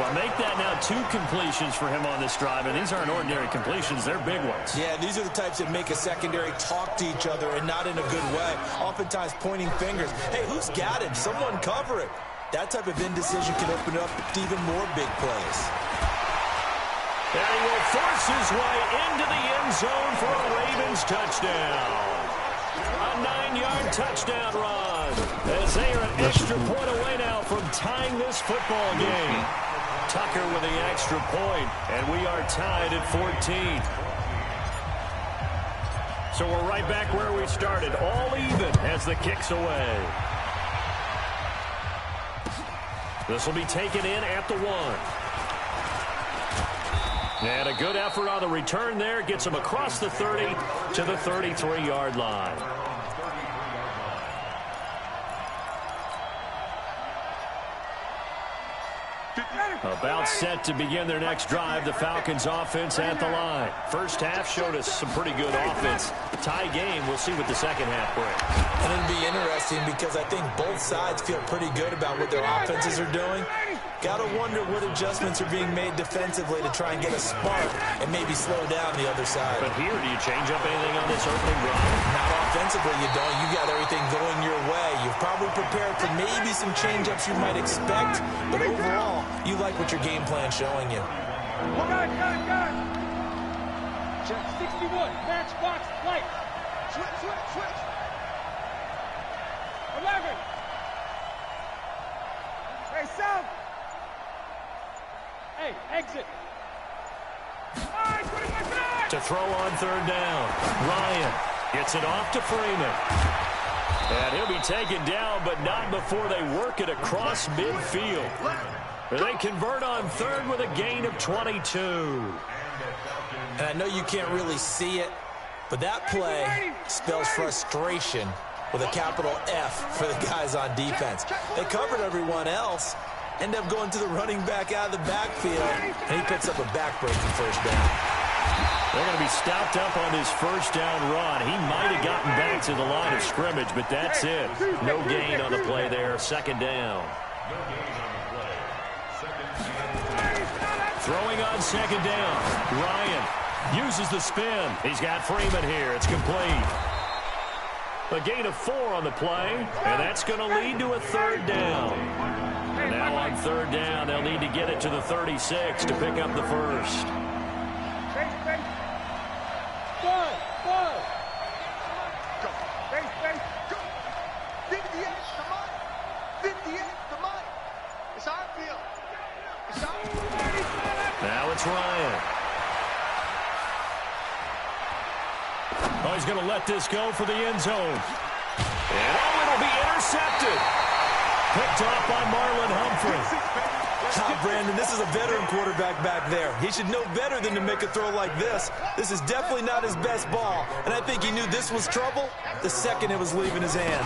Well, make that now 2 completions for him on this drive, and these aren't ordinary completions. They're big ones. Yeah, these are the types that make a secondary talk to each other and not in a good way. Oftentimes pointing fingers. Hey, who's got him? Someone cover it. That type of indecision can open up to even more big plays. And he will force his way into the end zone for a Ravens touchdown. A 9-yard touchdown run. As they are an extra point away now from tying this football game. Tucker with the extra point, and we are tied at 14. So we're right back where we started, all even as the kick's away. This will be taken in at the 1. And a good effort on the return there. Gets him across the 30 to the 33-yard line. About set to begin their next drive. The Falcons offense at the line. First half showed us some pretty good offense. Tie game. We'll see what the second half brings. And it'll be interesting because I think both sides feel pretty good about what their offenses are doing. Got to wonder what adjustments are being made defensively to try and get a spark and maybe slow down the other side. But here, do you change up anything on this opening drive? Not offensively, you don't. You got everything going your way. You've probably prepared for maybe some change-ups you might expect, but overall, you like what your game plan's showing you. Guys. Check 61, matchbox light. Switch. 11. Hey, Sam. Hey, exit. To throw on 3rd down. Ryan gets it off to Freeman. And he'll be taken down, but not before they work it across midfield. They convert on 3rd with a gain of 22. And I know you can't really see it, but that play spells frustration with a capital F for the guys on defense. They covered everyone else, end up going to the running back out of the backfield, and he picks up a back-breaking first down. They're going to be stopped up on his first down run. He might have gotten back to the line of scrimmage, but that's it. No gain on the play there. 2nd down. Throwing on 2nd down. Ryan uses the spin. He's got Freeman here. It's complete. A gain of 4 on the play, and that's going to lead to a 3rd down. And now on 3rd down, they'll need to get it to the 36 to pick up the first. Go. 58, come on. 58, come on. It's our field. It's our field. Now it's Ryan. Oh, he's going to let this go for the end zone. And it'll be intercepted. Picked off by Marlon Humphrey. Brandon, this is a veteran quarterback back there. He should know better than to make a throw like this. This is definitely not his best ball, and I think he knew this was trouble the second it was leaving his hand.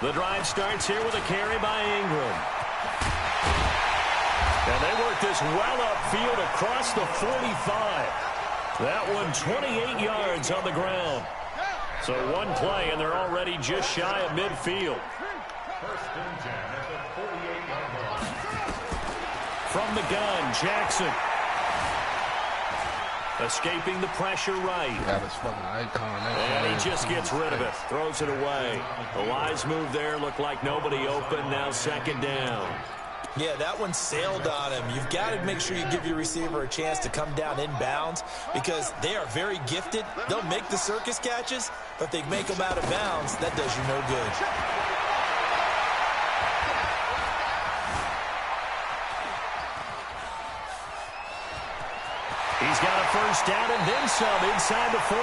The drive starts here with a carry by Ingram. And they work this well upfield across the 45. That one 28 yards on the ground. So one play, and they're already just shy of midfield. From the gun, Jackson. Escaping the pressure right. Got his fucking icon. And he just gets rid of it, throws it away. The wise move there, looked like nobody open, now second down. Yeah, that one sailed on him. You've got to make sure you give your receiver a chance to come down inbounds because they are very gifted. They'll make the circus catches, but if they make them out of bounds, that does you no good. He's got a first down and then some inside the 40.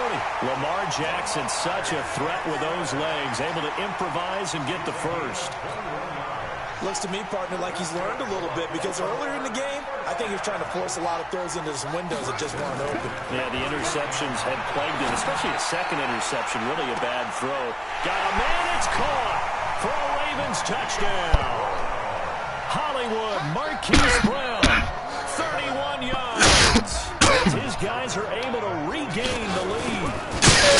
Lamar Jackson, such a threat with those legs, able to improvise and get the first. Looks to me, partner, like he's learned a little bit because earlier in the game, I think he was trying to force a lot of throws into some windows that just weren't open. Yeah, the interceptions had plagued him, especially a second interception, really a bad throw. Got a man, it's caught for a Ravens touchdown. Hollywood, Marquise Brown, 31 yards. His guys are able to regain the lead.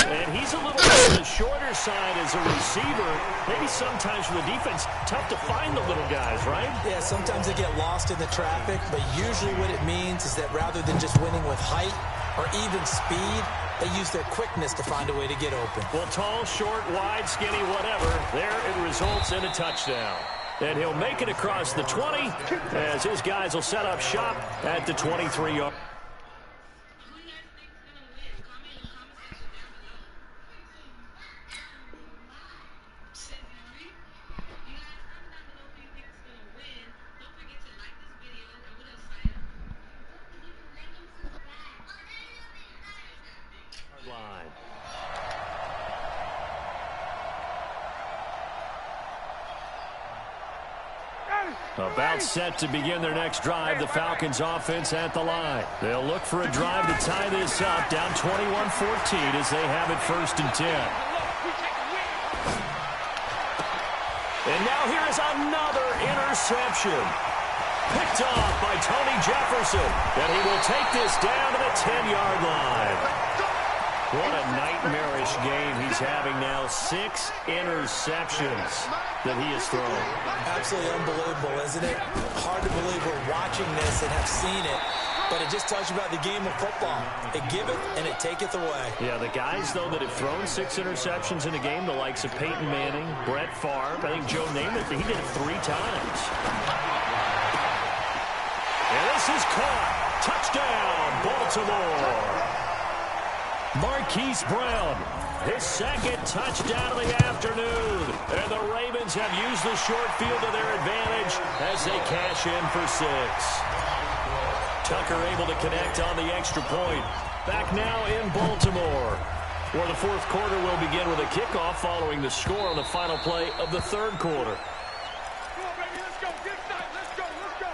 And he's a little on the shorter side as a receiver. Maybe sometimes for the defense, tough to find the little guys, right? Yeah, sometimes they get lost in the traffic, but usually what it means is that rather than just winning with height or even speed, they use their quickness to find a way to get open. Well, tall, short, wide, skinny, whatever, there it results in a touchdown. And he'll make it across the 20 as his guys will set up shop at the 23-yard. About set to begin their next drive, the Falcons offense at the line. They'll look for a drive to tie this up, down 21-14 as they have it 1st and 10. And now here is another interception. Picked off by Tony Jefferson, and he will take this down to the 10-yard line. What a nightmarish game he's having now. 6 interceptions that he has thrown. Absolutely unbelievable, isn't it? Hard to believe we're watching this and have seen it, but it just tells you about the game of football. It giveth and it taketh away. Yeah, the guys, though, that have thrown 6 interceptions in a game, the likes of Peyton Manning, Brett Favre, I think Joe Namath, he did it 3 times. And this is caught. Touchdown, Baltimore. Marquise Brown, his 2nd touchdown of the afternoon. And the Ravens have used the short field to their advantage as they cash in for 6. Tucker able to connect on the extra point. Back now in Baltimore, where the 4th quarter will begin with a kickoff following the score on the final play of the 3rd quarter. Come on, baby, let's go. Get inside. Let's go. Let's go.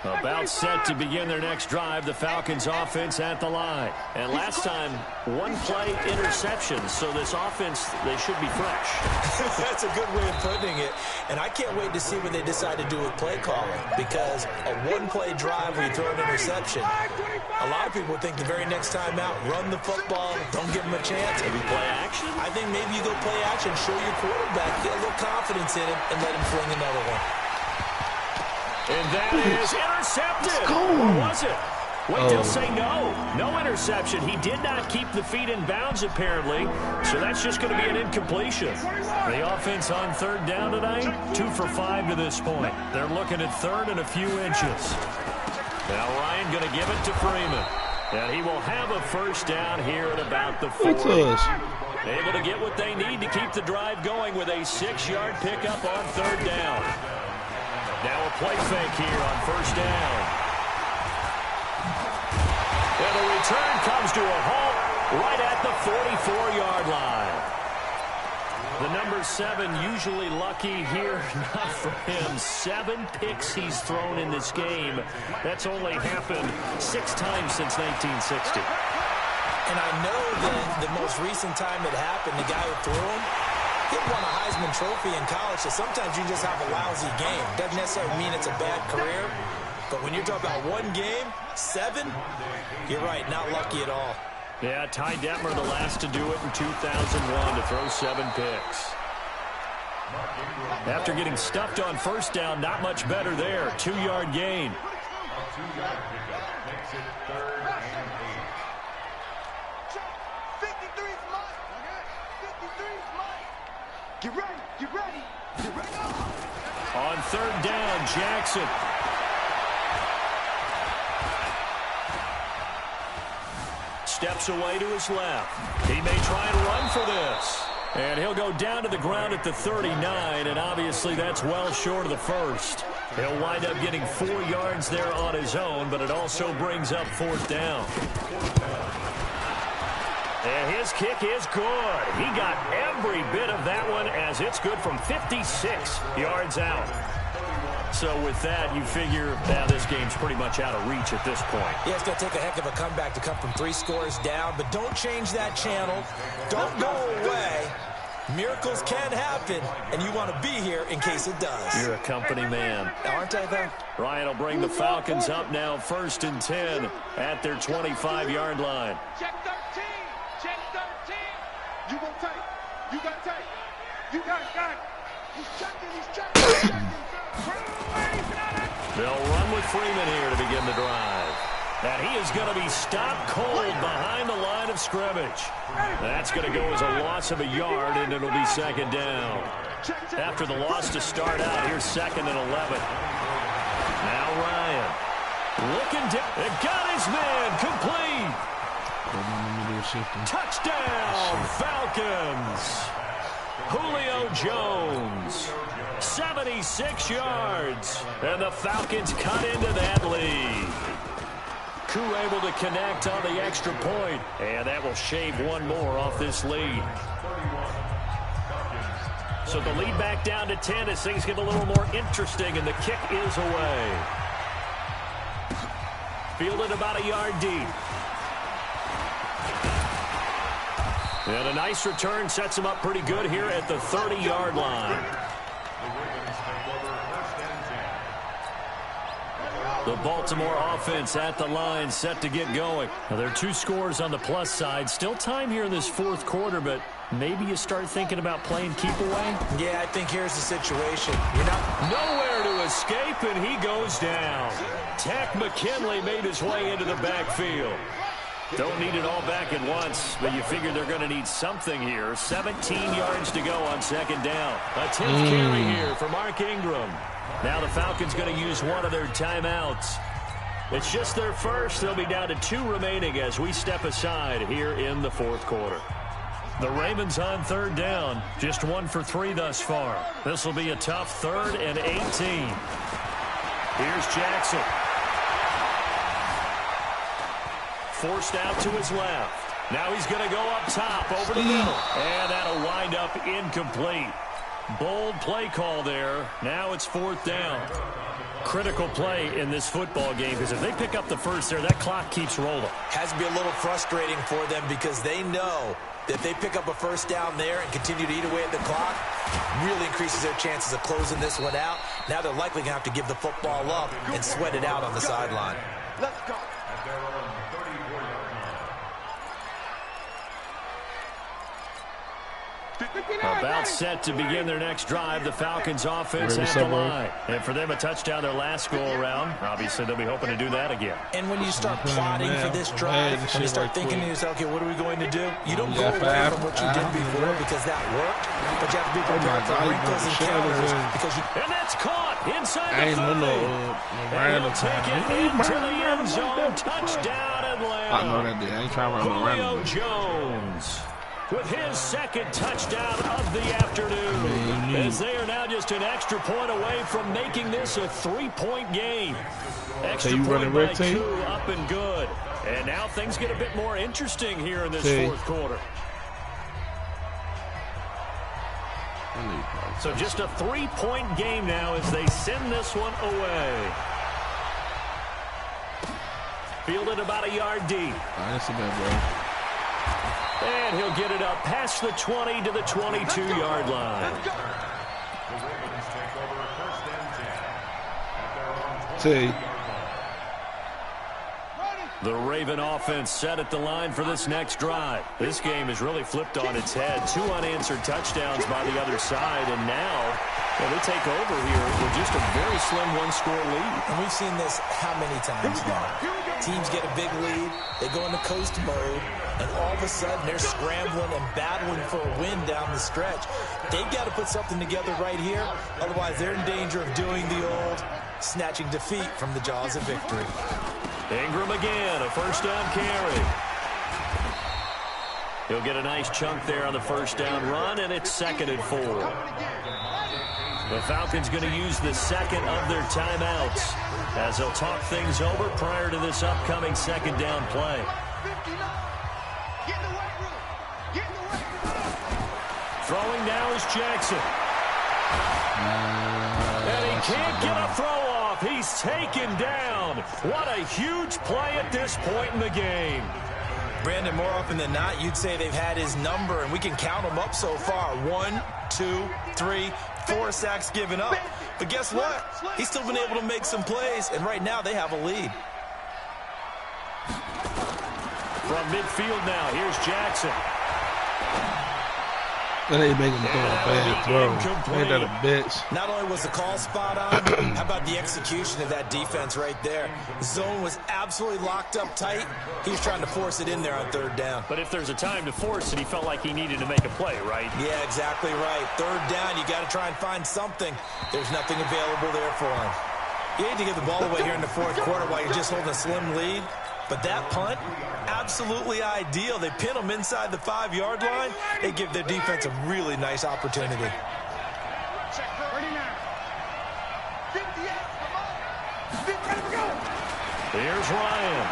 About set to begin their next drive, the Falcons offense at the line. And last time, 1-play interception, so this offense, they should be fresh. That's a good way of putting it. And I can't wait to see what they decide to do with play calling, because a 1-play drive where you throw an interception, a lot of people think the very next time out, run the football, don't give them a chance. Maybe play action? I think maybe you go play action, show your quarterback, get a little confidence in him, and let him fling another one. And that is intercepted. Or was it? Wait, they'll say no. No interception. He did not keep the feet in bounds, apparently. So that's just going to be an incompletion. The offense on 3rd down tonight, 2 for 5 to this point. They're looking at 3rd and a few inches. Now Ryan going to give it to Freeman. And he will have a first down here at about the 40. Able to get what they need to keep the drive going with a 6-yard pickup on 3rd down. Now a play fake here on 1st down. And the return comes to a halt right at the 44-yard line. The number 7 usually lucky here, not for him. 7 picks he's thrown in this game. That's only happened 6 times since 1960. And I know that the most recent time it happened, the guy who threw him, he won a Heisman Trophy in college, so sometimes you just have a lousy game. Doesn't necessarily mean it's a bad career, but when you're talking about 1 game, 7, you're right, not lucky at all. Yeah, Ty Detmer, the last to do it in 2001, to throw 7 picks. After getting stuffed on 1st down, not much better there. 2-yard gain. Makes it 3rd and 8. 53's mine. 53's mine. Get ready. Get ready. Get ready. On 3rd down, Jackson. Steps away to his left. He may try and run for this. And he'll go down to the ground at the 39, and obviously that's well short of the first. He'll wind up getting 4 yards there on his own, but it also brings up 4th down. And his kick is good. He got every bit of that one as it's good from 56 yards out. So with that, you figure now this game's pretty much out of reach at this point. Yeah, it's going to take a heck of a comeback to come from 3 scores down, but don't change that channel. Don't go away. Miracles can happen, and you want to be here in case it does. You're a company man. Aren't I, though? Ryan will bring the Falcons up now 1st and 10 at their 25-yard line. Check 13. Check 13. You go tight. You got tight. You got it. He's checking. He's checking. They'll run with Freeman here to begin the drive. And he is going to be stopped cold behind the line of scrimmage. That's going to go as a loss of a yard, and it'll be 2nd down. After the loss to start out, here's 2nd and 11. Now Ryan. Looking down. It got his man complete. Touchdown, Falcons. Julio Jones. 76 yards. And the Falcons cut into that lead. Koo able to connect on the extra point. And that will shave 1 more off this lead. So the lead back down to 10 as things get a little more interesting, and the kick is away. Fielded about a yard deep. And a nice return sets him up pretty good here at the 30-yard line. The Baltimore offense at the line, set to get going. Now, there are 2 scores on the plus side. Still time here in this 4th quarter, but maybe you start thinking about playing keep away? Yeah, I think here's the situation. You're not nowhere to escape, and he goes down. Tack McKinley made his way into the backfield. Don't need it all back at once, but you figure they're going to need something here. 17 yards to go on 2nd down. A 10th carry here for Mark Ingram. Now the Falcons going to use one of their timeouts. It's just their first. They'll be down to 2 remaining as we step aside here in the 4th quarter. The Ravens on 3rd down. Just 1 for 3 thus far. This will be a tough 3rd and 18. Here's Jackson. Forced out to his left. Now he's going to go up top over the middle. And that'll wind up incomplete. Bold play call there. Now it's 4th down. Critical play in this football game, because if they pick up the first there, that clock keeps rolling. Has to be a little frustrating for them because they know that if they pick up a 1st down there and continue to eat away at the clock, really increases their chances of closing this one out. Now they're likely going to have to give the football up and sweat it out on the sideline. Let's go. About set to begin their next drive. The Falcons offense at the line. And for them, a touchdown their last go-around. Obviously, they'll be hoping to do that again. And when you start plotting for this drive, when you start thinking to yourself, okay, what are we going to do? You don't go away from what you did before because that worked. But you have to be prepared for wrinkles and counters. And that's caught inside the 30. And he'll take it into the end zone. Touchdown, Atlanta. Julio Jones with his 2nd touchdown of the afternoon, as they are now just an extra point away from making this a 3-point game. Extra point by Koo, up and good. And now things get a bit more interesting here in this 4th quarter. So just a 3-point game now as they send this one away. Fielded about a yard deep. That's a bad ball. And he'll get it up past the 20 to the 22-yard line. See. The Raven offense set at the line for this next drive. This game is really flipped on its head. 2 unanswered touchdowns by the other side, and now Yeah, they take over here with just a very slim one-score lead. And we've seen this how many times now? Teams get a big lead, they go into coast mode, and all of a sudden they're scrambling and battling for a win down the stretch. They've got to put something together right here, otherwise they're in danger of doing the old snatching defeat from the jaws of victory. Ingram again, a first down carry. He'll get a nice chunk there on the first down run, and it's 2nd and 4. The Falcons going to use the second of their timeouts as they'll talk things over prior to this upcoming 2nd down play. Throwing now is Jackson. And he can't get a throw off. He's taken down. What a huge play at this point in the game. Brandon, more often than not, you'd say they've had his number, and we can count them up so far. 1, 2, 3, 4 sacks given up. But guess what? He's still been able to make some plays, and right now they have a lead. From midfield now, here's Jackson. That ain't making him throw a bad throw. Ain't that a bitch? Not only was the call spot on, how about the execution of that defense right there? Zone was absolutely locked up tight. He was trying to force it in there on 3rd down. But if there's a time to force it, he felt like he needed to make a play, right? Yeah, exactly right. 3rd down, you got to try and find something. There's nothing available there for him. You hate to give the ball away here in the 4th quarter while you're just holding a slim lead. But that punt, absolutely ideal. They pin them inside the 5-yard line. They give their defense a really nice opportunity. Here's Ryan.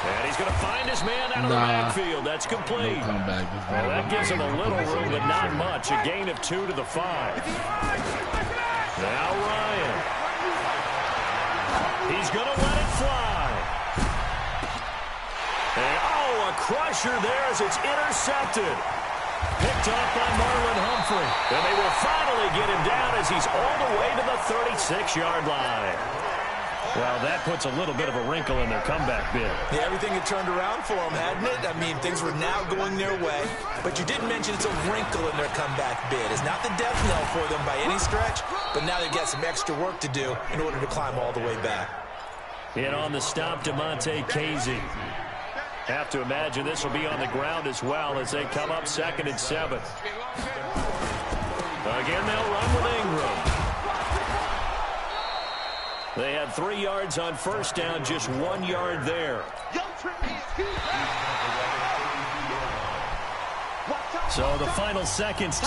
And he's going to find his man out of the backfield. That's complete. No comeback. Well, that gives him a little room, but not much. A gain of 2 to the 5. Now Ryan. He's going to let it fly. And, a crusher there as it's intercepted. Picked off by Marlon Humphrey. And they will finally get him down as he's all the way to the 36-yard line. Well, that puts a little bit of a wrinkle in their comeback bid. Yeah, everything had turned around for them, hadn't it? I mean, things were now going their way. But you didn't mention it's a wrinkle in their comeback bid. It's not the death knell for them by any stretch, but now they've got some extra work to do in order to climb all the way back. In on the stop, DeMonte Casey. Have to imagine this will be on the ground as well as they come up 2nd and 7. Again, they'll run with Ingram. They had 3 yards on first down, just 1 yard there. So the final seconds.